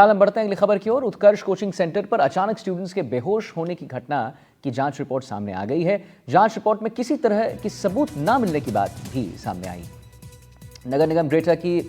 हम बढ़ते हैं अगली खबर की ओर। उत्कर्ष कोचिंग सेंटर पर अचानक स्टूडेंट्स के बेहोश होने की घटना की जांच रिपोर्ट सामने आ गई है। जांच रिपोर्ट में किसी तरह की सबूत न मिलने की बात भी सामने आई। नगर निगम ग्रेटर की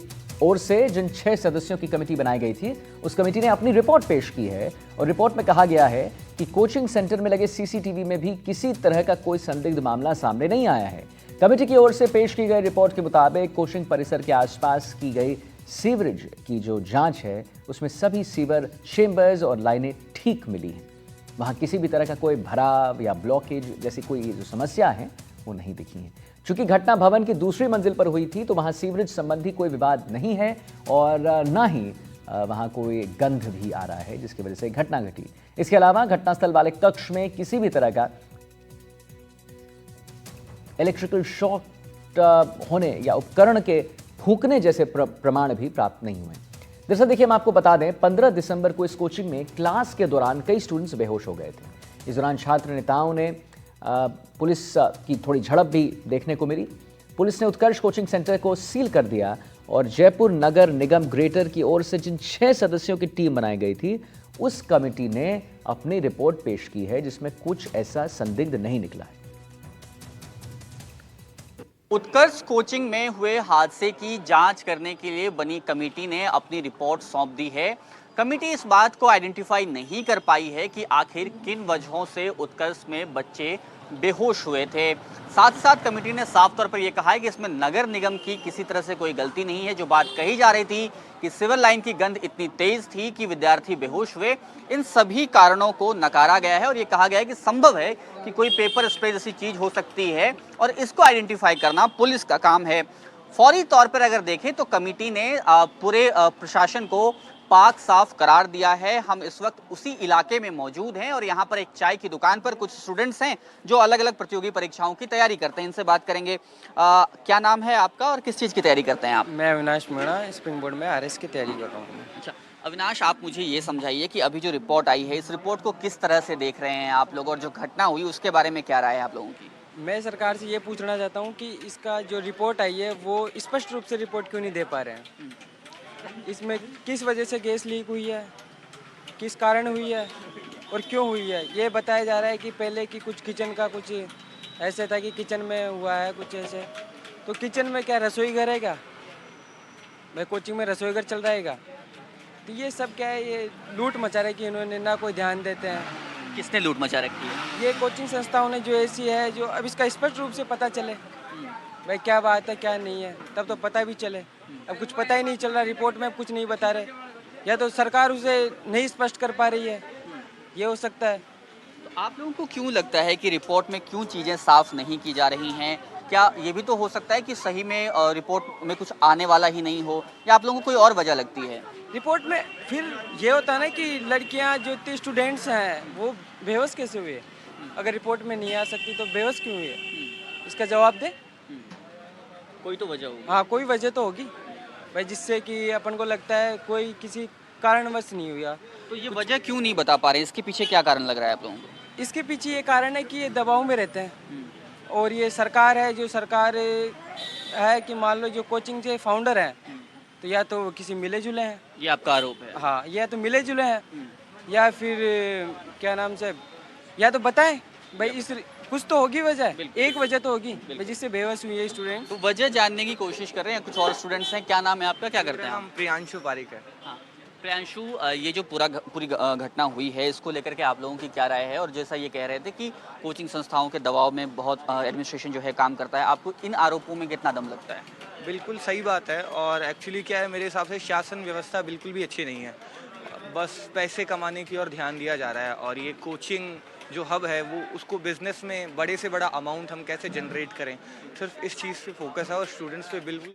ओर से जिन 6 सदस्यों की कमेटी बनाई गई थी, उस कमेटी ने अपनी रिपोर्ट पेश की है और रिपोर्ट में कहा गया है कि कोचिंग सेंटर में लगे सीसीटीवी में भी किसी तरह का कोई संदिग्ध मामला सामने नहीं आया है। कमेटी की ओर से पेश की गई रिपोर्ट के मुताबिक कोचिंग परिसर के आसपास की गई सीवरेज की जो जांच है, उसमें सभी सीवर चेंबर्स और लाइनें ठीक मिली हैं। वहां किसी भी तरह का कोई भराव या ब्लॉकेज जैसी कोई जो समस्या है वो नहीं दिखी है। चूंकि घटना भवन की दूसरी मंजिल पर हुई थी, तो वहां सीवरेज संबंधी कोई विवाद नहीं है और न ही वहां कोई गंध भी आ रहा है, जिसकी वजह से घटना घटी। इसके अलावा घटनास्थल वाले कक्ष में किसी भी तरह का इलेक्ट्रिकल शॉक होने या उपकरण के फूंकने जैसे प्रमाण भी प्राप्त नहीं हुए। दरअसल देखिए, हम आपको बता दें, 15 दिसंबर को इस कोचिंग में क्लास के दौरान कई स्टूडेंट्स बेहोश हो गए थे। इस दौरान छात्र नेताओं ने पुलिस की थोड़ी झड़प भी देखने को मिली। पुलिस ने उत्कर्ष कोचिंग सेंटर को सील कर दिया और जयपुर नगर निगम ग्रेटर की ओर से जिन 6 सदस्यों की टीम बनाई गई थी, उस कमेटी ने अपनी रिपोर्ट पेश की है, जिसमें कुछ ऐसा संदिग्ध नहीं निकला है। उत्कर्ष कोचिंग में हुए हादसे की जांच करने के लिए बनी कमेटी ने अपनी रिपोर्ट सौंप दी है। कमेटी इस बात को आइडेंटिफाई नहीं कर पाई है कि आखिर किन वजहों से उत्कर्ष में बच्चे बेहोश हुए थे। साथ ही साथ कमेटी ने साफ तौर पर यह कहा है कि इसमें नगर निगम की किसी तरह से कोई गलती नहीं है। जो बात कही जा रही थी कि सिविल लाइन की गंध इतनी तेज थी कि विद्यार्थी बेहोश हुए, इन सभी कारणों को नकारा गया है और ये कहा गया है कि संभव है कि कोई पेपर स्प्रे जैसी चीज हो सकती है और इसको आइडेंटिफाई करना पुलिस का काम है। फौरी तौर पर अगर देखें तो कमेटी ने पूरे प्रशासन को पाक साफ करार दिया है। हम इस वक्त उसी इलाके में मौजूद हैं और यहाँ पर एक चाय की दुकान पर कुछ स्टूडेंट्स हैं जो अलग अलग प्रतियोगी परीक्षाओं की तैयारी करते हैं। इनसे बात करेंगे। क्या नाम है आपका और किस चीज़ की तैयारी करते हैं आप? मैं अविनाश मीणा, स्प्रिंग बोर्ड में आरएस की तैयारी कर रहा हूँ। अच्छा अविनाश, आप मुझे ये समझाइए कि अभी जो रिपोर्ट आई है, इस रिपोर्ट को किस तरह से देख रहे हैं आप लोग और जो घटना हुई उसके बारे में क्या राय है आप लोगों की? मैं सरकार से ये पूछना चाहता हूँ कि इसका जो रिपोर्ट आई है वो स्पष्ट रूप से रिपोर्ट क्यों नहीं दे पा रहे हैं। इसमें किस वजह से गैस लीक हुई है, किस कारण हुई है और क्यों हुई है। ये बताया जा रहा है कि पहले की कुछ किचन का कुछ ऐसे था कि किचन में हुआ है कुछ ऐसे। तो किचन में क्या रसोई घर है क्या? भाई कोचिंग में रसोई घर चल रहा है क्या? तो ये सब क्या है, ये लूट मचा रहे कि इन्होंने ना कोई ध्यान देते हैं। किसने लूट मचा रखी है? ये कोचिंग संस्थाओं ने जो ऐसी है, जो अब इसका स्पष्ट रूप से पता चले भाई क्या बात है क्या नहीं है, तब तो पता भी चले। अब कुछ पता ही नहीं चल रहा, रिपोर्ट में अब कुछ नहीं बता रहे, या तो सरकार उसे नहीं स्पष्ट कर पा रही है, ये हो सकता है। तो आप लोगों को क्यों लगता है कि रिपोर्ट में क्यों चीज़ें साफ नहीं की जा रही हैं? क्या ये भी तो हो सकता है कि सही में रिपोर्ट में कुछ आने वाला ही नहीं हो, या आप लोगों को कोई और वजह लगती है? रिपोर्ट में फिर ये होता है ना कि लड़कियां जो इतने स्टूडेंट्स हैं वो बेहोश कैसे हुए? अगर रिपोर्ट में नहीं आ सकती तो बेहोश क्यों हुए? इसका जवाब दे। कोई तो वजह होगी। हाँ, कोई वजह तो होगी भाई, जिससे कि अपन को लगता है कोई किसी कारणवश नहीं हुआ। तो ये वजह क्यों नहीं बता पा रहे, इसके पीछे क्या कारण लग रहा है आप लोगों को? इसके पीछे ये कारण है कि ये दबाव में रहते हैं और ये सरकार है, जो सरकार है कि मान लो जो कोचिंग के फाउंडर हैं तो या तो किसी मिले जुले हैं। ये आपका आरोप है? हाँ, या तो मिले जुले हैं या फिर क्या नाम से, या तो बताएं भाई इस कुछ तो होगी वजह, एक वजह तो होगी जिससे बेहोश हुई है स्टूडेंट। तो वजह जानने की कोशिश कर रहे हैं। कुछ और स्टूडेंट्स हैं। क्या नाम है आपका, क्या करते हैं आप? हम प्रियांशु पारिक है। हाँ प्रियांशु, ये जो पूरी घटना हुई है, इसको लेकर के आप लोगों की क्या राय है? और जैसा ये कह रहे थे कि कोचिंग संस्थाओं के दबाव में बहुत एडमिनिस्ट्रेशन जो है काम करता है, आपको इन आरोपों में कितना दम लगता है? बिल्कुल सही बात है और एक्चुअली क्या है, मेरे हिसाब से शासन व्यवस्था बिल्कुल भी अच्छी नहीं है। बस पैसे कमाने की ओर ध्यान दिया जा रहा है और ये कोचिंग जो हब है वो उसको बिजनेस में बड़े से बड़ा अमाउंट हम कैसे जनरेट करें, सिर्फ इस चीज़ पे फोकस है और स्टूडेंट्स पे बिल्कुल